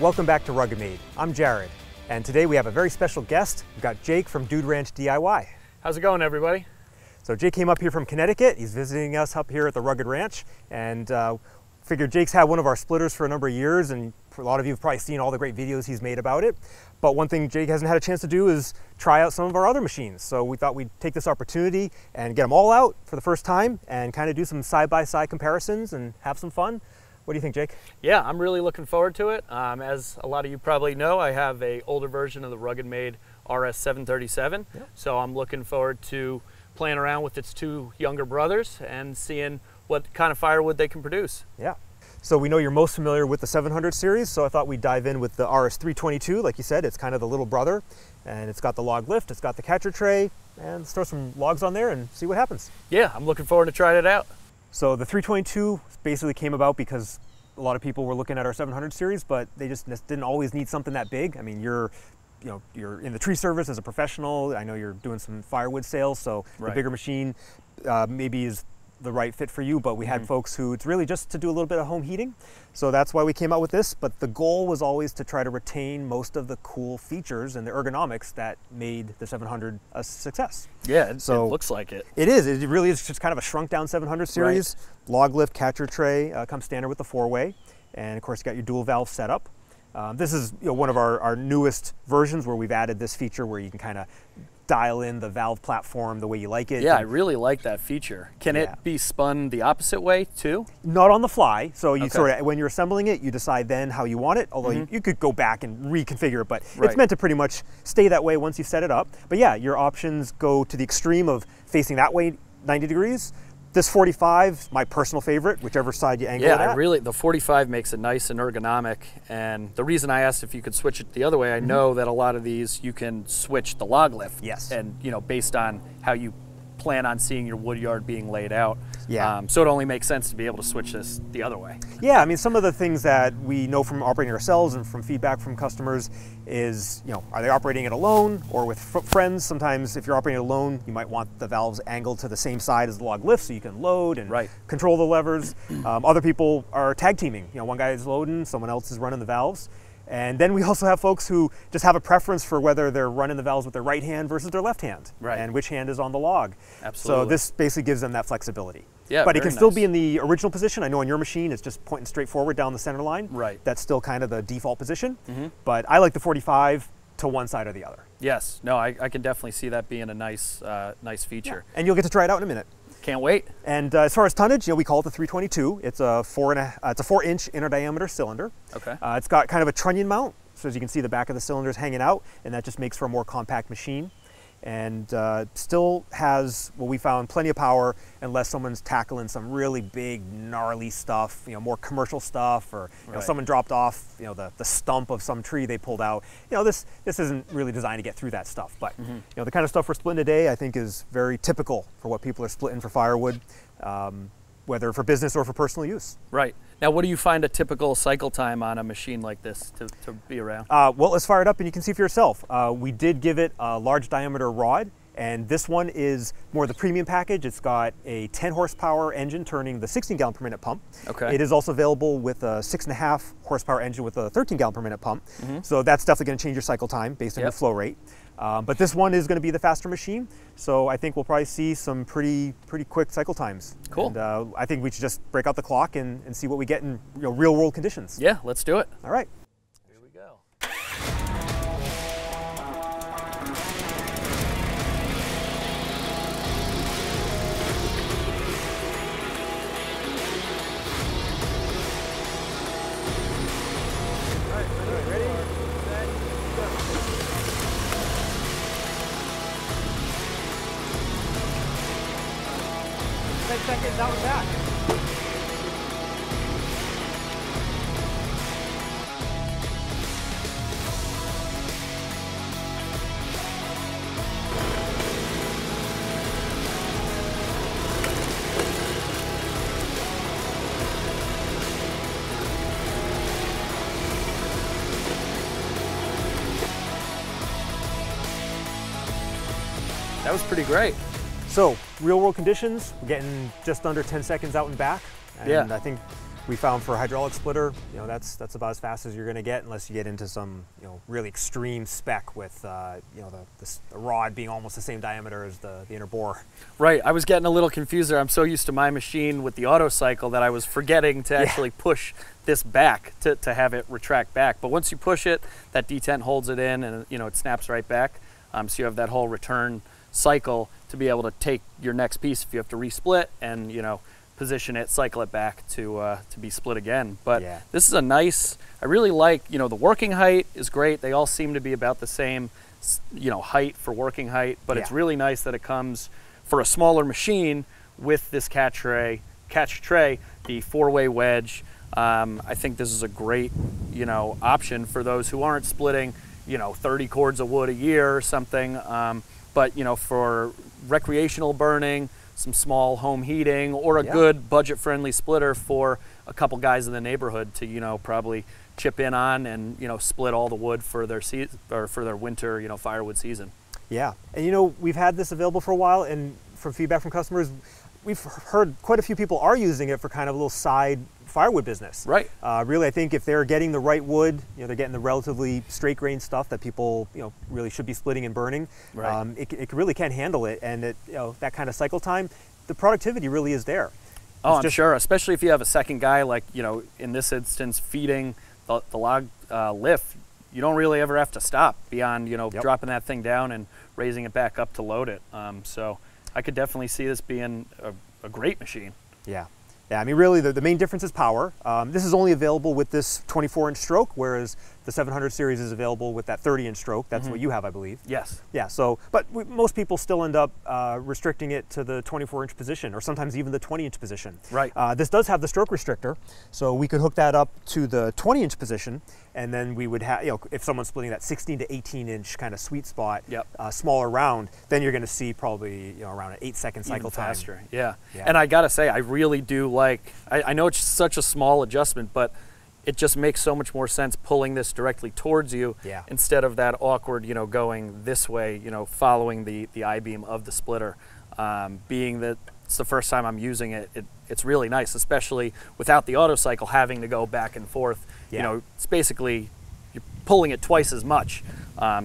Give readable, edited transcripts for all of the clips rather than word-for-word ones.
Welcome back to RuggedMade. I'm Jared, and today we have a very special guest. We've got Jake from Dude Ranch DIY. How's it going, everybody? So Jake came up here from Connecticut. He's visiting us up here at the Rugged Ranch, and figured Jake's had one of our splitters for a number of years, and a lot of you have probably seen all the great videos he's made about it. But one thing Jake hasn't had a chance to do is try out some of our other machines. So we thought we'd take this opportunity and get them all out for the first time and kind of do some side-by-side comparisons and have some fun. What do you think, Jake? Yeah, I'm really looking forward to it. As a lot of you probably know, I have an older version of the RuggedMade RS737. Yep. So I'm looking forward to playing around with its two younger brothers and seeing what kind of firewood they can produce. Yeah. So we know you're most familiar with the 700 series, so I thought we'd dive in with the RS322. Like you said, it's kind of the little brother, and it's got the log lift, it's got the catcher tray, and let's throw some logs on there and see what happens. Yeah, I'm looking forward to trying it out. So the 322 basically came about because a lot of people were looking at our 700 series, but they just didn't always need something that big. I mean, you're in the tree service as a professional. I know you're doing some firewood sales, so the bigger machine maybe is the right fit for you, but we had folks who it's really just to do a little bit of home heating. So that's why we came out with this, but the goal was always to try to retain most of the cool features and the ergonomics that made the 700 a success. Yeah, it looks like it. It is, it really is just kind of a shrunk down 700 series. Right. Log lift catcher tray comes standard with the 4-way, and of course you got your dual valve setup. This is one of our newest versions where we've added this feature where you can kind of dial in the valve platform the way you like it. Yeah, I really like that feature. Can it be spun the opposite way too? Not on the fly. So you sort of, when you're assembling it, you decide then how you want it, although you could go back and reconfigure it, but it's meant to pretty much stay that way once you set it up. But yeah, your options go to the extreme of facing that way 90 degrees. This 45, my personal favorite, whichever side you angle it at. Yeah, the 45 makes it nice and ergonomic. And the reason I asked if you could switch it the other way, I know that a lot of these you can switch the log lift. Yes. And based on how you plan on seeing your wood yard being laid out. Yeah. So it only makes sense to be able to switch this the other way. Yeah, I mean, some of the things that we know from operating ourselves and from feedback from customers is, are they operating it alone or with friends? Sometimes if you're operating it alone, you might want the valves angled to the same side as the log lift so you can load and control the levers. Other people are tag teaming. One guy is loading, someone else is running the valves. And then we also have folks who just have a preference for whether they're running the valves with their right hand versus their left hand, and which hand is on the log. Absolutely. So this basically gives them that flexibility. Yeah, but it can still be in the original position. I know on your machine it's just pointing straight forward down the center line. Right. That's still kind of the default position. But I like the 45 to one side or the other. Yes. No, I can definitely see that being a nice feature. Yeah. And you'll get to try it out in a minute. Can't wait. And as far as tonnage, we call it the 322. It's a 4-inch inner diameter cylinder. Okay. It's got kind of a trunnion mount. So as you can see, the back of the cylinder is hanging out, and that just makes for a more compact machine. And still has, what we found, plenty of power unless someone's tackling some really big, gnarly stuff, more commercial stuff, or someone dropped off, the stump of some tree they pulled out. This isn't really designed to get through that stuff. But the kind of stuff we're splitting today, I think, is very typical for what people are splitting for firewood, whether for business or for personal use. Right. Now, what do you find a typical cycle time on a machine like this to be around? Well, let's fire it up and you can see for yourself. We did give it a large diameter rod, and this one is more the premium package. It's got a 10 horsepower engine turning the 16 gallon per minute pump. Okay. It is also available with a 6.5 horsepower engine with a 13 gallon per minute pump. So that's definitely going to change your cycle time based on your flow rate. But this one is going to be the faster machine, so I think we'll probably see some pretty quick cycle times. Cool. And I think we should just break out the clock and see what we get in real world conditions. Yeah, let's do it. All right. Here we go. All right, ready? Set, go. 10 seconds out and back. That was pretty great. So, real world conditions, we're getting just under 10 seconds out and back. And I think We found for a hydraulic splitter, that's about as fast as you're going to get, unless you get into some really extreme spec with the rod being almost the same diameter as the inner bore. Right. I was getting a little confused there. I'm so used to my machine with the auto cycle that I was forgetting to actually push this back to have it retract back. But once you push it, that detent holds it in, and it snaps right back. So you have that whole return cycle to be able to take your next piece if you have to resplit and position it, cycle it back to be split again. But this is a nice, I really like, the working height is great. They all seem to be about the same, height for working height, but it's really nice that it comes for a smaller machine with this catch tray, the 4-way wedge. I think this is a great, option for those who aren't splitting, 30 cords of wood a year or something. But, for recreational burning, some small home heating, or a good budget-friendly splitter for a couple guys in the neighborhood to probably chip in on and split all the wood for their for their winter firewood season. Yeah, and we've had this available for a while, and from feedback from customers, we've heard quite a few people are using it for kind of a little side firewood business. Right. Really, I think if they're getting the right wood, they're getting the relatively straight grain stuff that people really should be splitting and burning. Right. It really can handle it, and that kind of cycle time, the productivity really is there. Oh, I'm sure, especially if you have a second guy, like in this instance, feeding the log lift. You don't really ever have to stop beyond dropping that thing down and raising it back up to load it. So I could definitely see this being a great machine. Yeah. Yeah, I mean, really, the main difference is power. This is only available with this 24-inch stroke, whereas the 700 series is available with that 30-inch stroke. That's what you have, I believe. Yes. Yeah, so, but most people still end up restricting it to the 24-inch position, or sometimes even the 20-inch position. Right. This does have the stroke restrictor, so we could hook that up to the 20-inch position, and then we would have, if someone's splitting that 16 to 18-inch kind of sweet spot, smaller round, then you're going to see probably around an 8-second cycle even time. Faster. Yeah. And I gotta say, I really do like. I know it's such a small adjustment, but it just makes so much more sense pulling this directly towards you instead of that awkward, going this way, following the I-beam of the splitter. Being that it's the first time I'm using it, it's really nice, especially without the auto cycle having to go back and forth. It's basically, you're pulling it twice as much.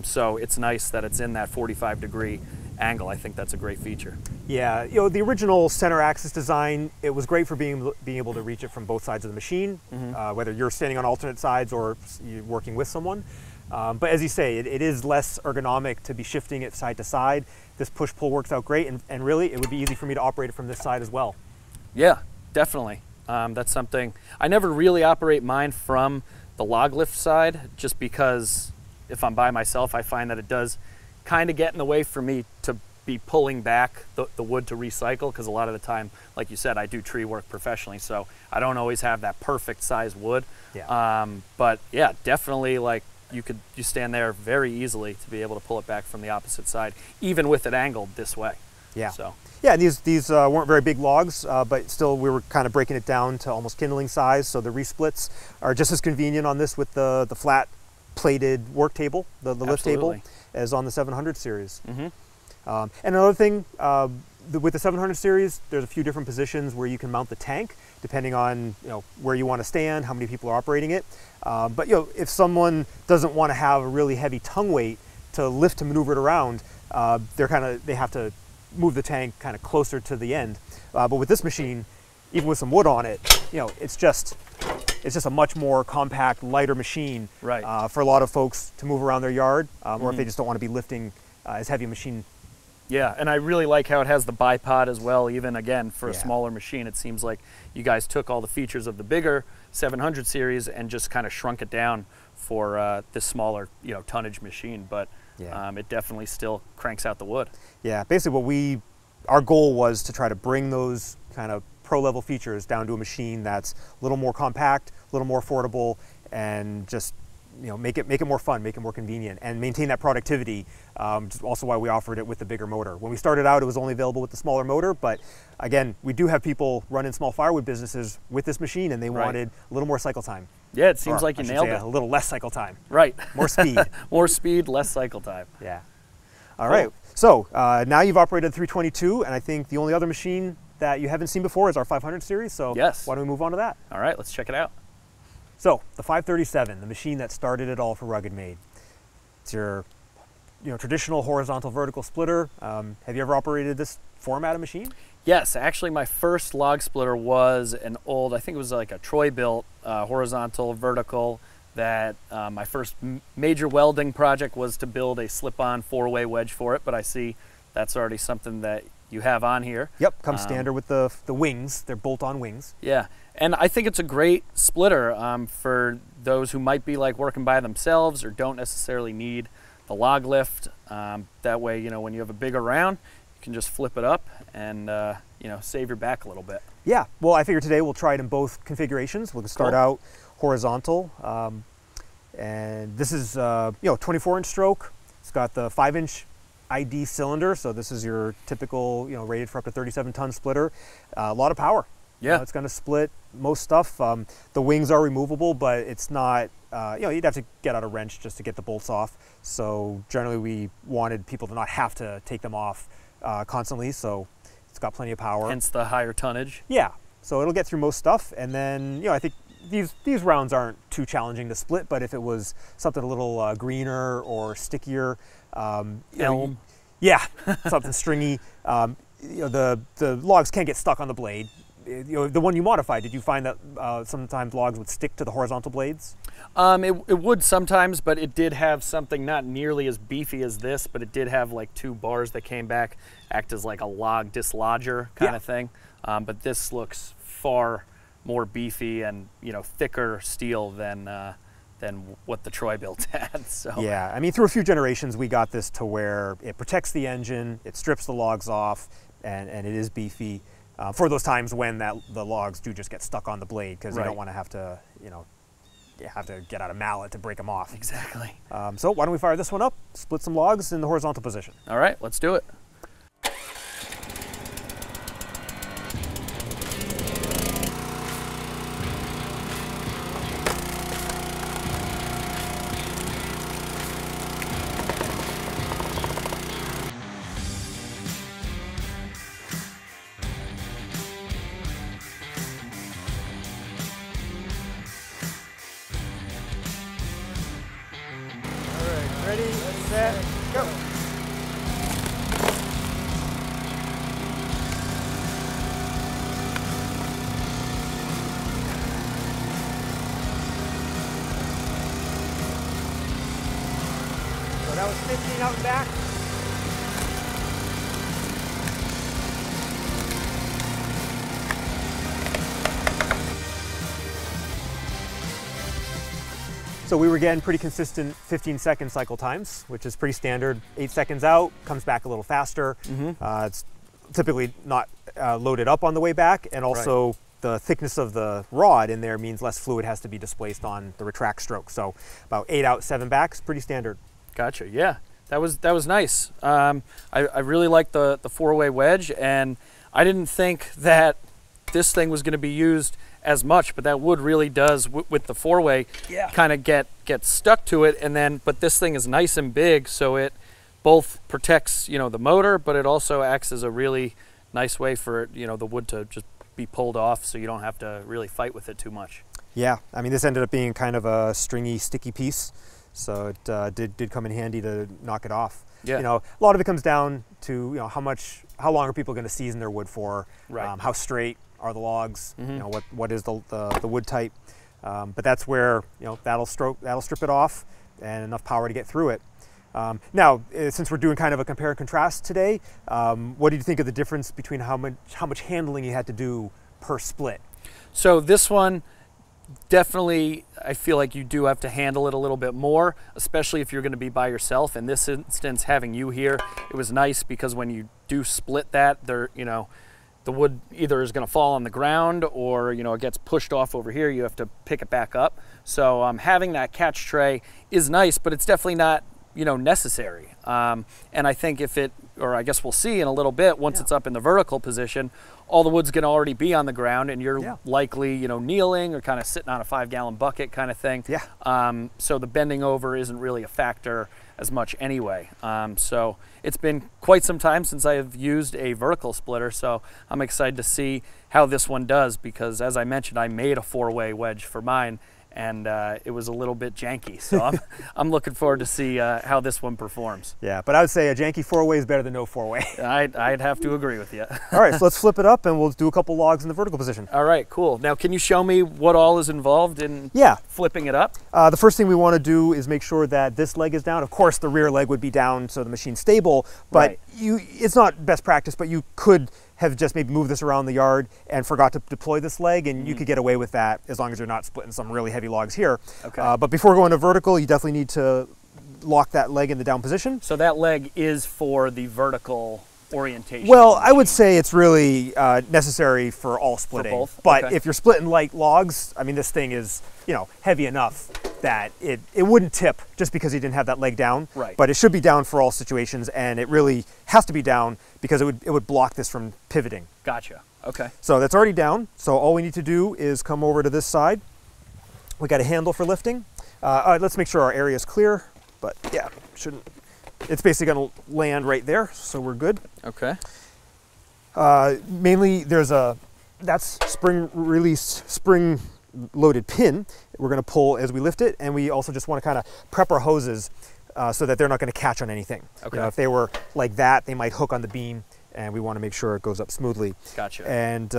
So it's nice that it's in that 45-degree angle. I think that's a great feature. Yeah, the original center axis design, it was great for being able to reach it from both sides of the machine, whether you're standing on alternate sides or you're working with someone. But as you say, it is less ergonomic to be shifting it side to side. This push-pull works out great, and really, it would be easy for me to operate it from this side as well. Yeah, definitely. That's something, I never really operate mine from the log lift side, just because if I'm by myself, I find that it does kind of get in the way for me to be pulling back the wood to recycle, because a lot of the time, like you said, I do tree work professionally, so I don't always have that perfect size wood. But yeah, definitely, like you stand there very easily to be able to pull it back from the opposite side, even with it angled this way. Yeah. So. Yeah, and these weren't very big logs, but still we were kind of breaking it down to almost kindling size, so the resplits are just as convenient on this with the flat plated work table, the lift table, as on the 700 series. And another thing, with the 700 series, there's a few different positions where you can mount the tank, depending on where you want to stand, how many people are operating it. But if someone doesn't want to have a really heavy tongue weight to lift to maneuver it around, they have to move the tank kind of closer to the end. But with this machine, even with some wood on it, it's just a much more compact, lighter machine for a lot of folks to move around their yard, or if they just don't want to be lifting as heavy a machine. Yeah, and I really like how it has the bipod as well, even again, for a smaller machine. It seems like you guys took all the features of the bigger 700 series and just kind of shrunk it down for this smaller, tonnage machine, but it definitely still cranks out the wood. Yeah, basically our goal was to try to bring those kind of pro-level features down to a machine that's a little more compact, a little more affordable, and just make it more fun, make it more convenient, and maintain that productivity. Which is also why we offered it with the bigger motor. When we started out, it was only available with the smaller motor, but again, we do have people running small firewood businesses with this machine, and they wanted a little more cycle time. Yeah, it seems like you nailed it. A little less cycle time. Right. More speed. More speed, less cycle time. Yeah. All right. So now you've operated 322, and I think the only other machine that you haven't seen before is our 500 series, so yes. Why don't we move on to that? All right, let's check it out. So the 537, the machine that started it all for RuggedMade. It's your traditional horizontal vertical splitter. Have you ever operated this format of machine? Yes, actually my first log splitter was an old, I think it was like a Troy built horizontal vertical that my first major welding project was to build a slip-on 4-way wedge for it, but I see that's already something that you have on here. Yep, comes standard with the wings. They're bolt-on wings. Yeah, and I think it's a great splitter for those who might be like working by themselves or don't necessarily need the log lift. That way, when you have a bigger round, you can just flip it up and save your back a little bit. Yeah, well, I figure today we'll try it in both configurations. We'll start out horizontal, and this is 24-inch stroke. It's got the 5-inch ID cylinder, so this is your typical rated for up to 37-ton splitter. A lot of power. Yeah, it's going to split most stuff. The wings are removable, but it's not. You'd have to get out a wrench just to get the bolts off. So generally, we wanted people to not have to take them off constantly. So it's got plenty of power. Hence the higher tonnage. Yeah, so it'll get through most stuff, and then I think these rounds aren't too challenging to split. But if it was something a little greener or stickier, elm, something stringy, the logs can get stuck on the blade. The one you modified, did you find that sometimes logs would stick to the horizontal blades? It would sometimes, but it did have something not nearly as beefy as this, but it did have like 2 bars that came back, act as like a log dislodger kind of thing. But this looks far more beefy and thicker steel than what the Troy built had. So yeah, I mean, through a few generations, we got this to where it protects the engine, it strips the logs off, and it is beefy. For those times when the logs do just get stuck on the blade, because you don't want to have to, have to get out a mallet to break them off. Exactly. So why don't we fire this one up, split some logs in the horizontal position. All right, let's do it. Ready, set, go. So that was 15 out and back. So we were getting pretty consistent 15-second cycle times, which is pretty standard. 8 seconds out, comes back a little faster. It's typically not loaded up on the way back, and also the thickness of the rod in there means less fluid has to be displaced on the retract stroke. So about 8 out, 7 back is pretty standard. Gotcha. Yeah, that was nice. I really liked the 4-way wedge, and I didn't think that this thing was going to be used as much, but that wood really does with the 4-way kind of get stuck to it, and then but this thing is nice and big, so it both protects the motor, but it also acts as a really nice way for the wood to just be pulled off, so you don't have to really fight with it too much. Yeah, I mean, this ended up being kind of a stringy, sticky piece, so it did come in handy to knock it off. Yeah. A lot of it comes down to how long are people going to season their wood for, how straight are the logs, what is the wood type, but that's where that'll strip it off, and enough power to get through it. Now, since we're doing kind of a compare and contrast today, what did you think of the difference between how much handling you had to do per split? So this one, definitely, I feel like you do have to handle it a little bit more, especially if you're going to be by yourself. In this instance, having you here, it was nice because when you do split that, the wood either is going to fall on the ground or it gets pushed off over here. You have to pick it back up. So having that catch tray is nice, but it's definitely not necessary. And I think if it, or I guess we'll see in a little bit, once it's up in the vertical position, all the wood's gonna already be on the ground, and you're likely, kneeling or kind of sitting on a 5-gallon bucket kind of thing. Yeah. So the bending over isn't really a factor as much anyway. So it's been quite some time since I have used a vertical splitter, so I'm excited to see how this one does, because as I mentioned, I made a 4-way wedge for mine, and it was a little bit janky. So I'm looking forward to see how this one performs. Yeah, but I would say a janky 4-way is better than no 4-way. I'd have to agree with you. All right, so let's flip it up and we'll do a couple logs in the vertical position. All right, cool. Now, can you show me what all is involved in flipping it up? The first thing we want to do is make sure that this leg is down. Of course, the rear leg would be down so the machine's stable, but it's not best practice, but you could have just maybe moved this around the yard and forgot to deploy this leg, and you could get away with that as long as you're not splitting some really heavy logs here. Okay. But before going to vertical, you definitely need to lock that leg in the down position. So that leg is for the vertical orientation? Well, I would say it's really necessary for all splitting. For both? But Okay. if you're splitting light logs, I mean, this thing is, heavy enough that it wouldn't tip just because you didn't have that leg down. Right. But it should be down for all situations, and it really has to be down because it would block this from pivoting. Gotcha. Okay. So that's already down. So all we need to do is come over to this side. We got a handle for lifting. All right, let's make sure our area is clear. But yeah, shouldn't. It's basically going to land right there, so we're good. Okay. Mainly, that's spring release, spring loaded pin we're going to pull as we lift it, and we also just want to kind of prep our hoses so that they're not going to catch on anything. Okay. If they were like that, they might hook on the beam, and we want to make sure it goes up smoothly. Gotcha. And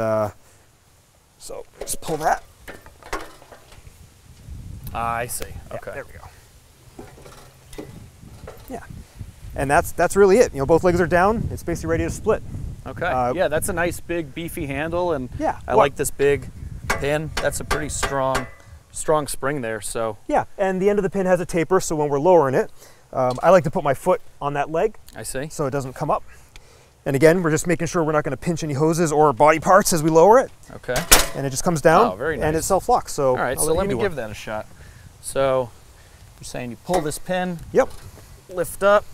so just pull that. I see. Okay. Yeah, there we go. Yeah, and that's really it. Both legs are down. It's basically ready to split. Okay. Yeah, that's a nice big beefy handle, and yeah, I like this big pin. That's a pretty strong spring there. So yeah, and the end of the pin has a taper, so when we're lowering it, I like to put my foot on that leg. I see. So it doesn't come up. And again, we're just making sure we're not going to pinch any hoses or body parts as we lower it. Okay. And it just comes down. Oh, very nice. And it self-locks. So all right, so let me give that a shot. So you're saying you pull this pin. Yep. Lift up.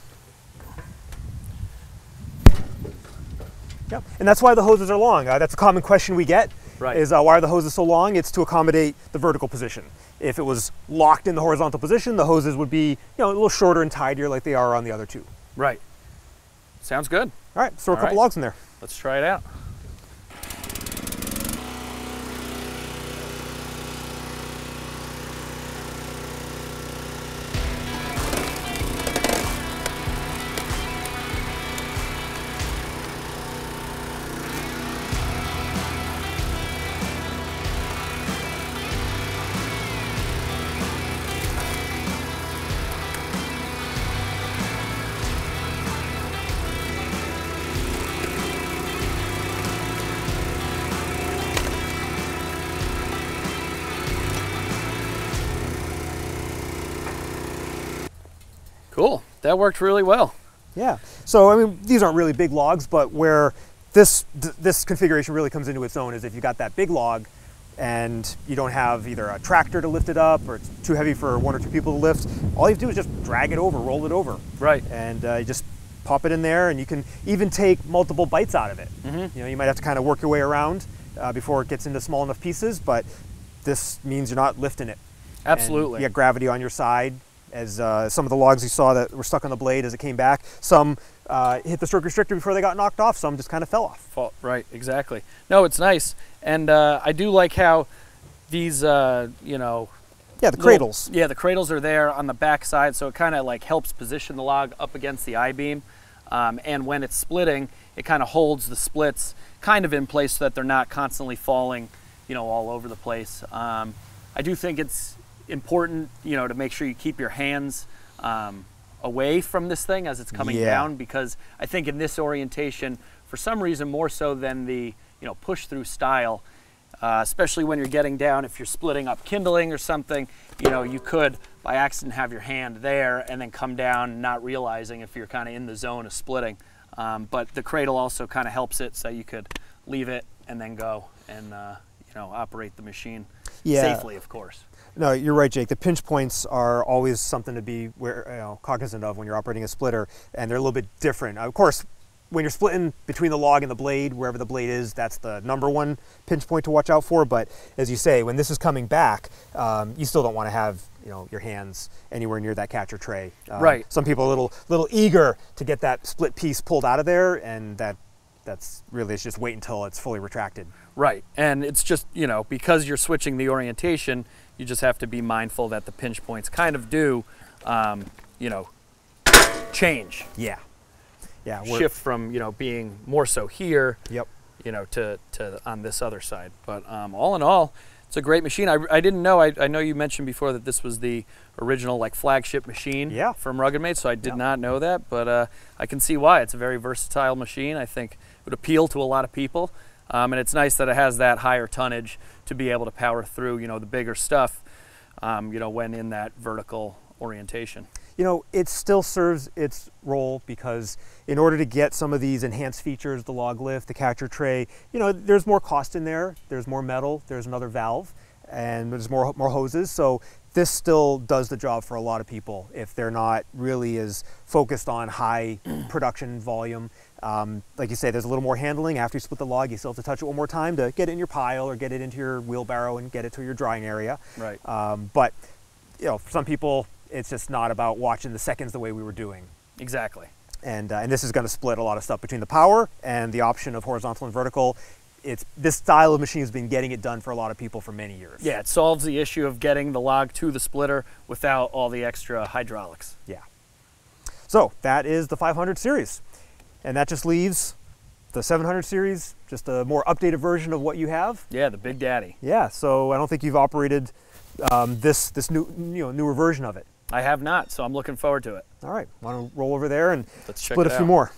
Yep. And that's why the hoses are long. That's a common question we get. Right. Is why are the hoses so long? It's to accommodate the vertical position. If it was locked in the horizontal position, the hoses would be a little shorter and tidier like they are on the other two. Right. Sounds good. All right, throw a couple logs in there. Let's try it out. Cool. That worked really well. Yeah. So, I mean, these aren't really big logs, but where this configuration really comes into its own is if you got that big log and you don't have either a tractor to lift it up or it's too heavy for 1 or 2 people to lift, all you have to do is just drag it over, roll it over. Right. And you just pop it in there, and you can even take multiple bites out of it. Mm-hmm. You might have to kind of work your way around before it gets into small enough pieces, but this means you're not lifting it. Absolutely. And you got gravity on your side. As some of the logs you saw that were stuck on the blade as it came back, some hit the stroke restrictor before they got knocked off, some just kind of fell off. Right, exactly. No, it's nice. And I do like how these, Yeah, the cradles. Yeah, the cradles are there on the back side, so it kind of like helps position the log up against the I-beam. And when it's splitting, it kind of holds the splits kind of in place so that they're not constantly falling, all over the place. I do think it's important, to make sure you keep your hands away from this thing as it's coming down, because I think in this orientation, for some reason more so than the push through style, especially when you're getting down, if you're splitting up kindling or something, you could by accident have your hand there and then come down not realizing if you're kind of in the zone of splitting. But the cradle also kind of helps it, so you could leave it and then go and operate the machine safely, of course. No, you're right, Jake. The pinch points are always something to be cognizant of when you're operating a splitter, and they're a little bit different. Of course, when you're splitting between the log and the blade, wherever the blade is, that's the #1 pinch point to watch out for. But as you say, when this is coming back, you still don't want to have your hands anywhere near that catcher tray. Right. Some people are a little eager to get that split piece pulled out of there, and that's really, it's just wait until it's fully retracted. Right, and it's just, because you're switching the orientation, you just have to be mindful that the pinch points kind of do, change. Yeah. Yeah. Shift from, being more so here, yep, to on this other side. But all in all, it's a great machine. I didn't know, I know you mentioned before that this was the original flagship machine from RuggedMade, so I did not know that, but I can see why. It's a very versatile machine. I think it would appeal to a lot of people. And it's nice that it has that higher tonnage to be able to power through, the bigger stuff, when in that vertical orientation. It still serves its role because in order to get some of these enhanced features, the log lift, the catcher tray, there's more cost in there. There's more metal, there's another valve, and there's more hoses. So this still does the job for a lot of people if they're not really as focused on high production volume. Like you say, there's a little more handling. After you split the log, you still have to touch it one more time to get it in your pile or get it into your wheelbarrow and get it to your drying area. Right. But for some people, it's just not about watching the seconds the way we were doing. Exactly. And this is going to split a lot of stuff between the power and the option of horizontal and vertical. This style of machine has been getting it done for a lot of people for many years. Yeah, it solves the issue of getting the log to the splitter without all the extra hydraulics. Yeah. So that is the 500 series. And that just leaves the 700 series, just a more updated version of what you have. Yeah, the Big Daddy. Yeah, so I don't think you've operated this newer version of it. I have not, so I'm looking forward to it. All right, want to roll over there and split a few more.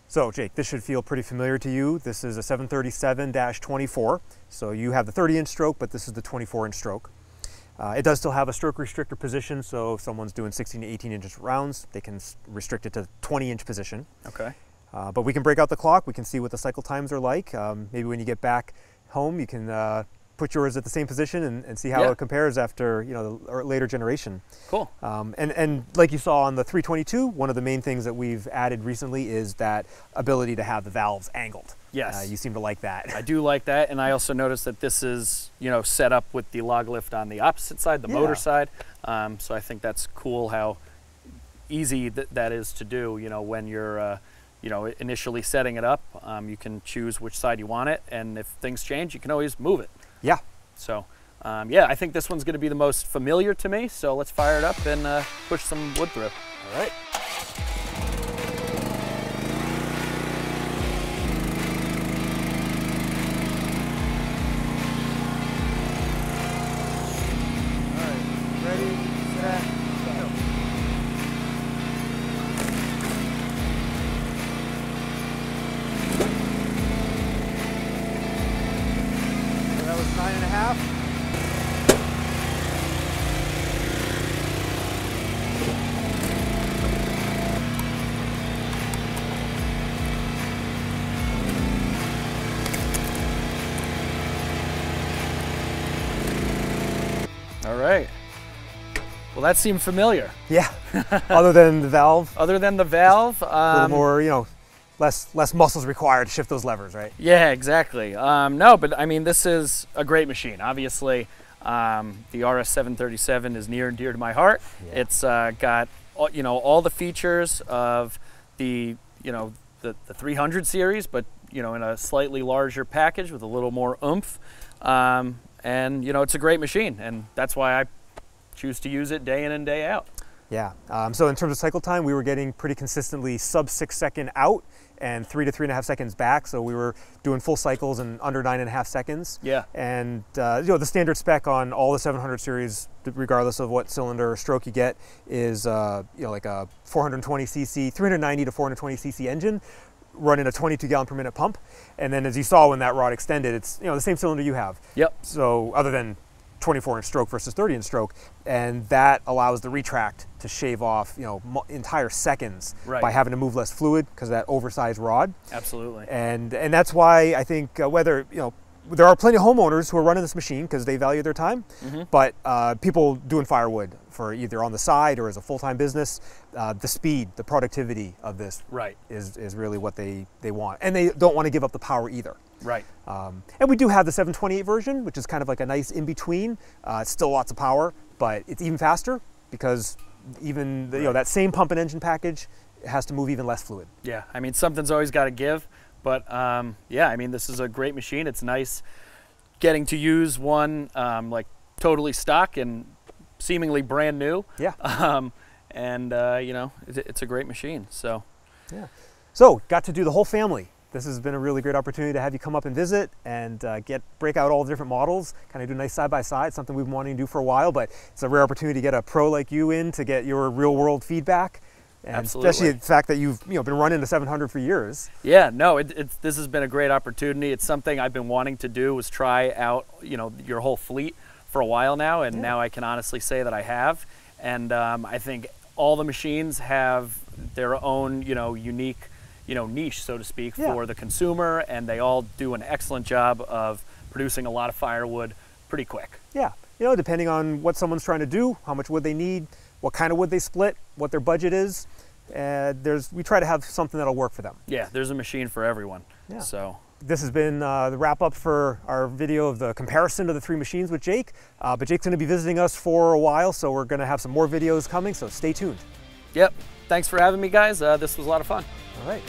So Jake, this should feel pretty familiar to you. This is a 737-24. So you have the 30-inch stroke, but this is the 24-inch stroke. It does still have a stroke restrictor position, so if someone's doing 16 to 18 inch rounds, they can restrict it to 20-inch position. Okay. But we can break out the clock. We can see what the cycle times are like. Maybe when you get back home, you can put yours at the same position and see how it compares after the later generation. Cool. And like you saw on the 322, one of the main things that we've added recently is that ability to have the valves angled. Yes. You seem to like that. I do like that, and I also noticed that this is set up with the log lift on the opposite side, the motor side. So I think that's cool how easy that is to do. When you're initially setting it up, you can choose which side you want it, and if things change, you can always move it. Yeah. So, yeah, I think this one's going to be the most familiar to me, so let's fire it up and push some wood through. All right. All right, ready, set, go. That was 9.5. All right. Well, that seemed familiar. Yeah. Other than the valve. Other than the valve. A little more, less muscles required to shift those levers, right? Yeah, exactly. No, but I mean, this is a great machine. Obviously, the RS-737 is near and dear to my heart. Yeah. It's got, all the features of the 300 series, but, in a slightly larger package with a little more oomph. And, it's a great machine, and that's why I choose to use it day in and day out. Yeah, so in terms of cycle time, we were getting pretty consistently sub 6 second out and 3 to 3.5 seconds back. So we were doing full cycles in under 9.5 seconds. Yeah. And the standard spec on all the 700 series, regardless of what cylinder or stroke you get, is like a 420 cc, 390 to 420 cc engine, running a 22 gallon per minute pump. And then as you saw when that rod extended, it's the same cylinder you have. Yep. So other than 24-inch stroke versus 30-inch stroke, and that allows the retract to shave off entire seconds by having to move less fluid because of that oversized rod. Absolutely. And that's why I think whether there are plenty of homeowners who are running this machine because they value their time, but people doing firewood for either on the side or as a full-time business, the speed, the productivity of this is really what they want. And they don't want to give up the power either. Right. And we do have the 728 version, which is kind of like a nice in-between. It's still lots of power, but it's even faster because even you know, that same pump and engine package has to move even less fluid. Yeah, I mean, something's always got to give. But yeah, I mean, this is a great machine. It's nice getting to use one like totally stock and seemingly brand new. Yeah. And you know, it's a great machine. So. Yeah. So got to do the whole family. This has been a really great opportunity to have you come up and visit and break out all the different models, kind of do a nice side by side, something we've been wanting to do for a while, but it's a rare opportunity to get a pro like you in to get your real world feedback. And absolutely. Especially the fact that you've been running the 700 for years. Yeah, no, this has been a great opportunity. It's something I've been wanting to do, was try out your whole fleet for a while now, and now I can honestly say that I have. And I think all the machines have their own unique niche, so to speak, for the consumer, and they all do an excellent job of producing a lot of firewood pretty quick. Yeah, depending on what someone's trying to do, how much wood they need, what kind of wood they split, what their budget is. We try to have something that'll work for them. Yeah, there's a machine for everyone. Yeah. So this has been the wrap up for our video of the comparison of the three machines with Jake. But Jake's going to be visiting us for a while, so we're going to have some more videos coming, so stay tuned. Yep. Thanks for having me, guys. This was a lot of fun. All right.